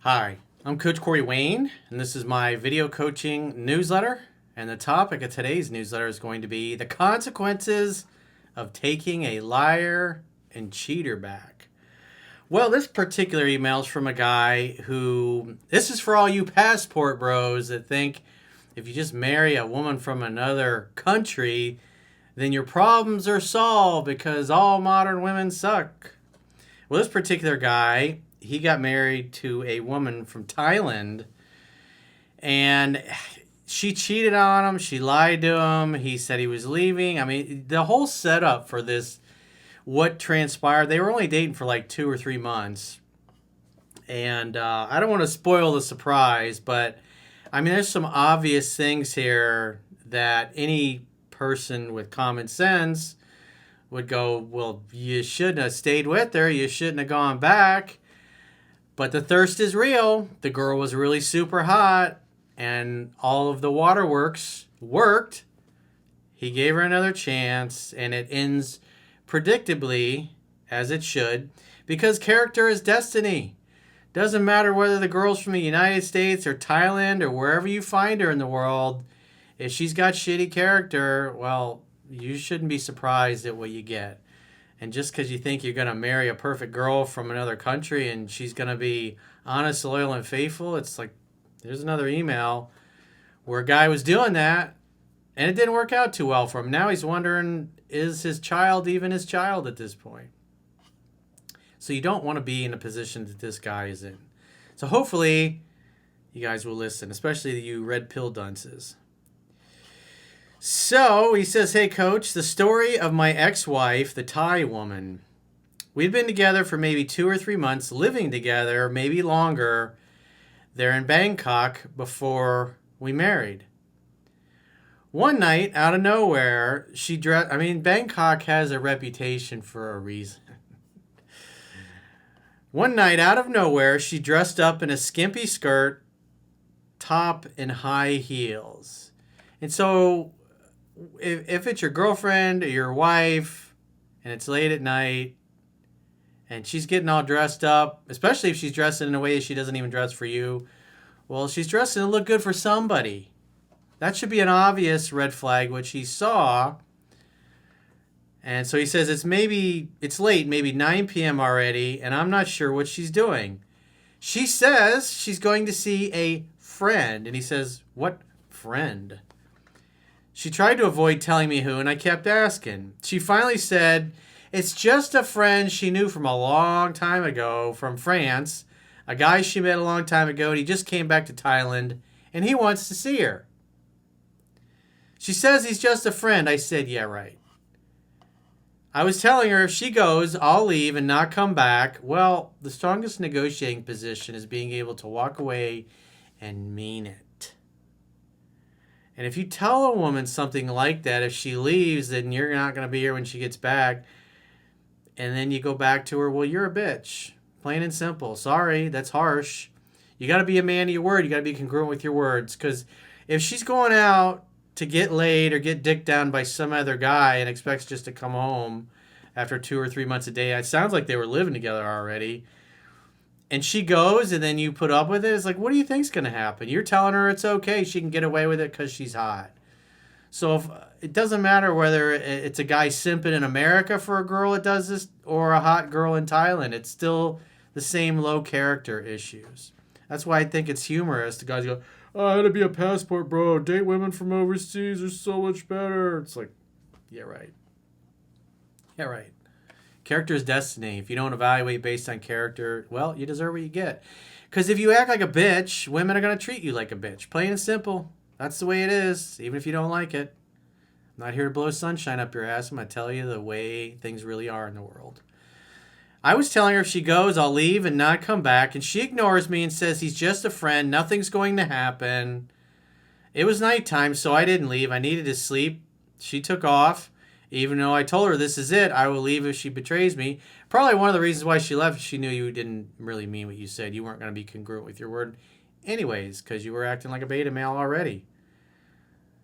Hi, I'm Coach Corey Wayne, and this is my video coaching newsletter. And the topic of today's newsletter is going to be the consequences of taking a liar and cheater back. Well, this particular email is from a guy who, this is for all you passport bros that think if you just marry a woman from another country, then your problems are solved because all modern women suck. Well, this particular guy, he got married to a woman from Thailand, and she cheated on him. She lied to him. He said he was leaving. I mean, the whole setup for this, what transpired, they were only dating for like 2 or 3 months. And I don't want to spoil the surprise, but I mean, there's some obvious things here that any person with common sense would go, well, you shouldn't have stayed with her. You shouldn't have gone back. But the thirst is real. The girl was really super hot, and all of the waterworks worked. He gave her another chance, and it ends predictably, as it should, because character is destiny. Doesn't matter whether the girl's from the United States or Thailand or wherever you find her in the world. If she's got shitty character, well, you shouldn't be surprised at what you get. And just because you think you're going to marry a perfect girl from another country and she's going to be honest, loyal, and faithful, it's like, there's another email where a guy was doing that and it didn't work out too well for him. Now he's wondering, is his child even his child at this point? So you don't want to be in a position that this guy is in. So hopefully you guys will listen, especially you red pill dunces. So he says, hey, coach, the story of my ex-wife, the Thai woman. We'd been together for maybe 2 or 3 months, living together, maybe longer. They're in Bangkok before we married. One night, out of nowhere, Bangkok has a reputation for a reason. One night, out of nowhere, she dressed up in a skimpy skirt, top, and high heels. And so if it's your girlfriend or your wife and it's late at night and she's getting all dressed up, especially if she's dressing in a way she doesn't even dress for you, well, she's dressing to look good for somebody. That should be an obvious red flag, which he saw. And so he says it's late, maybe 9 p.m. already, and I'm not sure what she's doing. She says she's going to see a friend. And he says, what friend? She tried to avoid telling me who, and I kept asking. She finally said, it's just a friend she knew from a long time ago from France, a guy she met a long time ago, and he just came back to Thailand, and he wants to see her. She says he's just a friend. I said, yeah, right. I was telling her if she goes, I'll leave and not come back. Well, the strongest negotiating position is being able to walk away and mean it. And if you tell a woman something like that, if she leaves, then you're not going to be here when she gets back. And then you go back to her, well, you're a bitch. Plain and simple. Sorry, that's harsh. You got to be a man of your word. You got to be congruent with your words. Because if she's going out to get laid or get dicked down by some other guy and expects just to come home after 2 or 3 months a day, it sounds like they were living together already. And she goes and then you put up with it. It's like, what do you think's going to happen? You're telling her it's okay. She can get away with it because she's hot. So if, it doesn't matter whether it's a guy simping in America for a girl that does this or a hot girl in Thailand. It's still the same low character issues. That's why I think it's humorous. The guys go, oh, I had to be a passport bro. Date women from overseas are so much better. It's like, yeah, right. Yeah, right. Character is destiny. If you don't evaluate based on character, well, you deserve what you get. Because if you act like a bitch, women are going to treat you like a bitch. Plain and simple. That's the way it is, even if you don't like it. I'm not here to blow sunshine up your ass. I'm going to tell you the way things really are in the world. I was telling her if she goes, I'll leave and not come back. And she ignores me and says he's just a friend. Nothing's going to happen. It was nighttime, so I didn't leave. I needed to sleep. She took off. Even though I told her this is it, I will leave if she betrays me. Probably one of the reasons why she left, she knew you didn't really mean what you said. You weren't going to be congruent with your word anyways, because you were acting like a beta male already.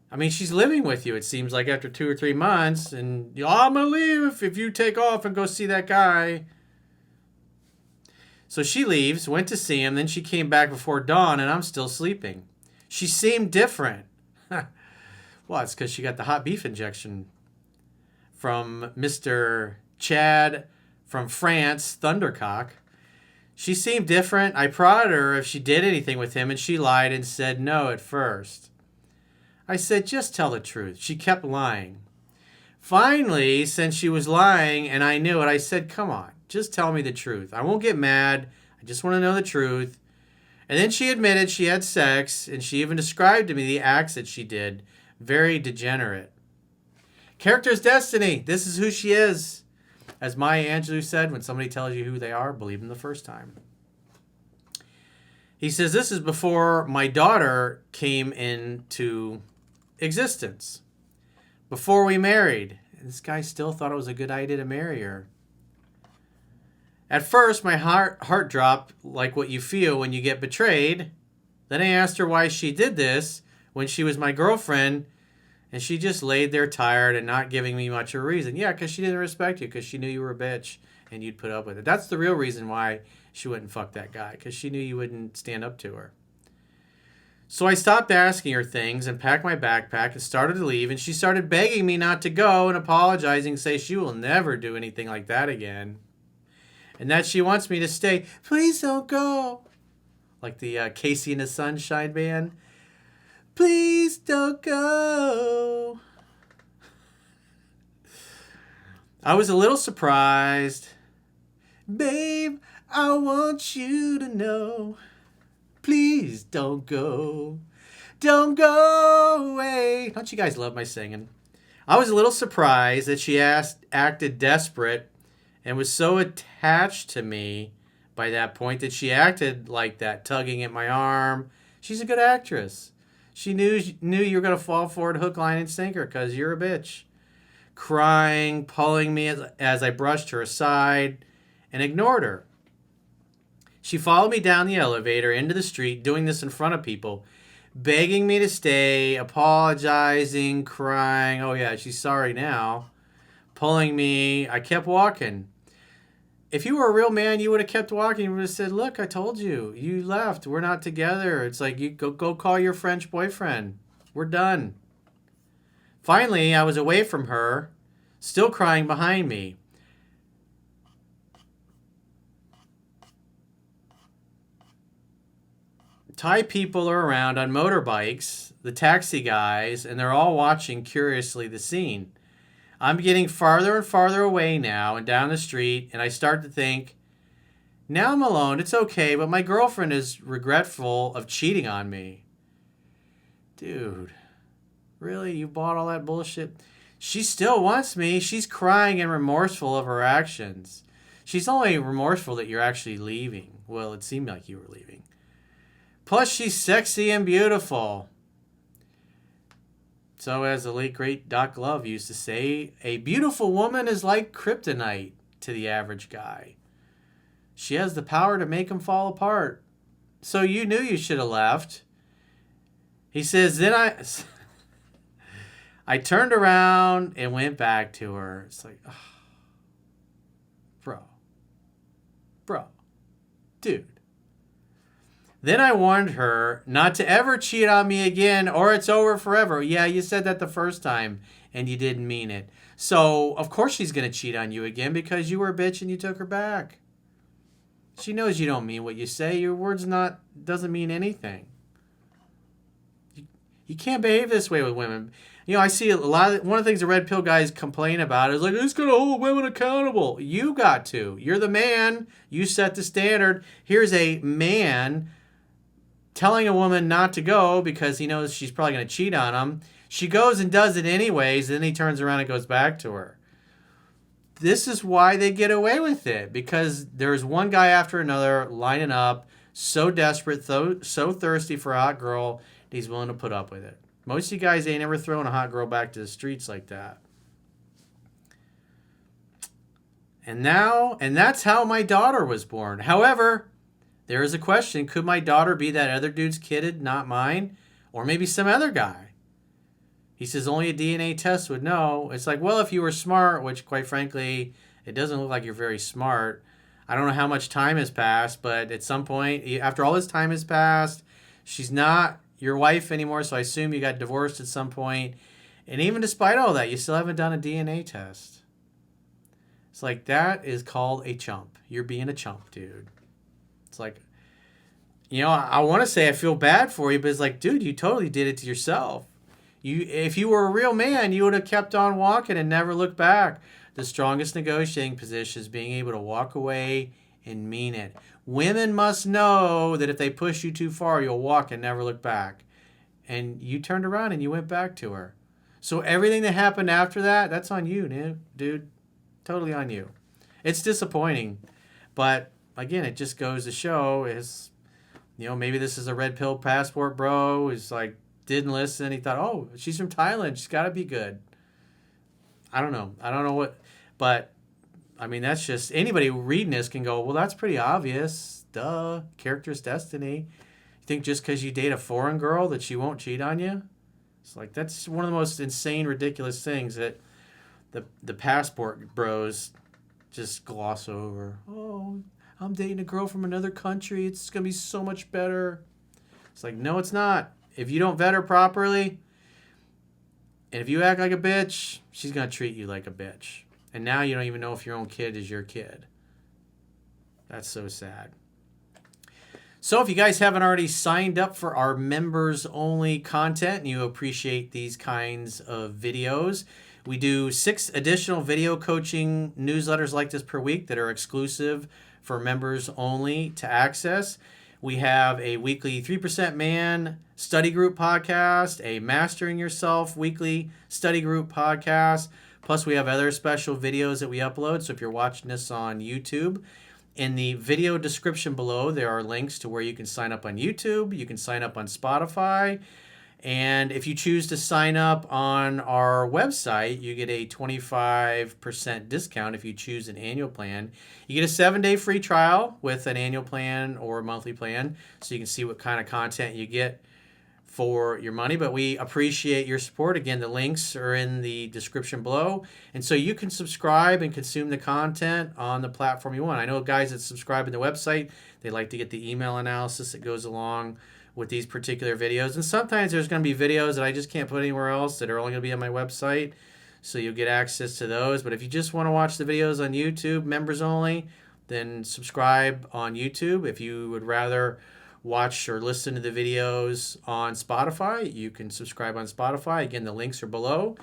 I mean, she's living with you, it seems like, after 2 or 3 months. And, oh, I'm going to leave if you take off and go see that guy. So she leaves, went to see him, then she came back before dawn, and I'm still sleeping. She seemed different. Well, it's because she got the hot beef injection from Mr. Chad from France, Thundercock. She seemed different. I prodded her if she did anything with him, and she lied and said no at first. I said, just tell the truth. She kept lying. Finally, since she was lying and I knew it, I said, come on, just tell me the truth. I won't get mad. I just want to know the truth. And then she admitted she had sex, and she even described to me the acts that she did. Very degenerate. Character's destiny. This is who she is. As Maya Angelou said, when somebody tells you who they are, believe them the first time. He says, this is before my daughter came into existence. Before we married. And this guy still thought it was a good idea to marry her. At first, my heart dropped like what you feel when you get betrayed. Then I asked her why she did this when she was my girlfriend, and she just laid there tired and not giving me much of a reason. Yeah, because she didn't respect you, because she knew you were a bitch and you'd put up with it. That's the real reason why she wouldn't fuck that guy, because she knew you wouldn't stand up to her. So I stopped asking her things and packed my backpack and started to leave, and she started begging me not to go and apologizing, say she will never do anything like that again. And that she wants me to stay. Please don't go. Like the Casey and the Sunshine Band. Please don't go. I was a little surprised. Babe, I want you to know. Please don't go. Don't go away. Don't you guys love my singing? I was a little surprised that she acted desperate and was so attached to me by that point that she acted like that, tugging at my arm. She's a good actress. She knew you were going to fall for it, hook, line, and sinker, because you're a bitch. Crying, pulling me as I brushed her aside and ignored her. She followed me down the elevator into the street, doing this in front of people, begging me to stay, apologizing, crying. Oh, yeah, she's sorry now. Pulling me. I kept walking. If you were a real man, you would have kept walking. You would have said, look, I told you. You left. We're not together. It's like, you go call your French boyfriend. We're done. Finally, I was away from her, still crying behind me. Thai people are around on motorbikes, the taxi guys, and they're all watching curiously the scene. I'm getting farther and farther away now and down the street, and I start to think, now I'm alone, it's okay, but my girlfriend is regretful of cheating on me. Dude, really? You bought all that bullshit? She still wants me. She's crying and remorseful of her actions. She's only remorseful that you're actually leaving. Well, it seemed like you were leaving. Plus, she's sexy and beautiful. So, as the late, great Doc Love used to say, a beautiful woman is like kryptonite to the average guy. She has the power to make him fall apart. So you knew you should have left. He says, then I turned around and went back to her. It's like, oh, bro, dude. Then I warned her not to ever cheat on me again or it's over forever. Yeah, you said that the first time and you didn't mean it. So, of course she's going to cheat on you again because you were a bitch and you took her back. She knows you don't mean what you say. Your words doesn't mean anything. You can't behave this way with women. You know, I see one of the things the red pill guys complain about is like, who's going to hold women accountable? You got to. You're the man. You set the standard. Here's a man telling a woman not to go because he knows she's probably going to cheat on him. She goes and does it anyways, then he turns around and goes back to her. This is why they get away with it, because there's one guy after another lining up, so desperate, so thirsty for a hot girl, he's willing to put up with it. Most of you guys ain't ever throwing a hot girl back to the streets like that. And that's how my daughter was born. However, there is a question. Could my daughter be that other dude's kid, not mine? Or maybe some other guy? He says only a DNA test would know. It's like, well, if you were smart, which quite frankly, it doesn't look like you're very smart. I don't know how much time has passed, but at some point, after all this time has passed, she's not your wife anymore, so I assume you got divorced at some point. And even despite all that, you still haven't done a DNA test. It's like, that is called a chump. You're being a chump, dude. It's like, I want to say I feel bad for you, but it's like, dude, you totally did it to yourself. If you were a real man, you would have kept on walking and never looked back. The strongest negotiating position is being able to walk away and mean it. Women must know that if they push you too far, you'll walk and never look back. And you turned around and you went back to her. So everything that happened after that, that's on you, dude. Totally on you. It's disappointing. But again, it just goes to show is, maybe this is a red pill passport bro who's like, didn't listen. He thought, oh, she's from Thailand. She's got to be good. I don't know what, but I mean, that's just, anybody reading this can go, well, that's pretty obvious. Duh. Character's destiny. You think just because you date a foreign girl that she won't cheat on you? It's like, that's one of the most insane, ridiculous things that the passport bros just gloss over. Oh, I'm dating a girl from another country. It's going to be so much better. It's like, no, it's not. If you don't vet her properly, and if you act like a bitch, she's going to treat you like a bitch. And now you don't even know if your own kid is your kid. That's so sad. So if you guys haven't already signed up for our members-only content and you appreciate these kinds of videos, we do 6 additional video coaching newsletters like this per week that are exclusive for members only to access. We have a weekly 3% Man study group podcast, a Mastering Yourself weekly study group podcast, plus we have other special videos that we upload. So if you're watching this on YouTube, in the video description below, there are links to where you can sign up on YouTube, you can sign up on Spotify, and if you choose to sign up on our website, you get a 25% discount if you choose an annual plan. You get a 7-day free trial with an annual plan or a monthly plan, so you can see what kind of content you get for your money. But we appreciate your support. Again, the links are in the description below, and so you can subscribe and consume the content on the platform you want. I know guys that subscribe to the website, they like to get the email analysis that goes along with these particular videos. And sometimes there's going to be videos that I just can't put anywhere else that are only going to be on my website, so you'll get access to those. But if you just want to watch the videos on YouTube, members only, then subscribe on YouTube. If you would rather watch or listen to the videos on Spotify, you can subscribe on Spotify. Again, the links are below.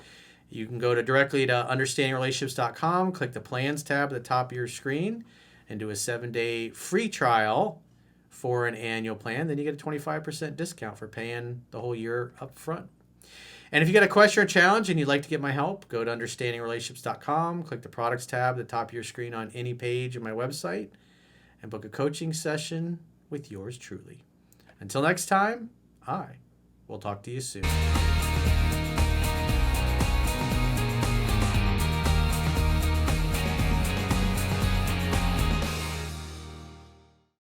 You can go directly to understandingrelationships.com, click the plans tab at the top of your screen, and do a 7-day free trial for an annual plan. Then you get a 25% discount for paying the whole year up front. And if you got a question or challenge and you'd like to get my help, go to understandingrelationships.com, click the products tab at the top of your screen on any page of my website, and book a coaching session with yours truly. Until next time, I will talk to you soon.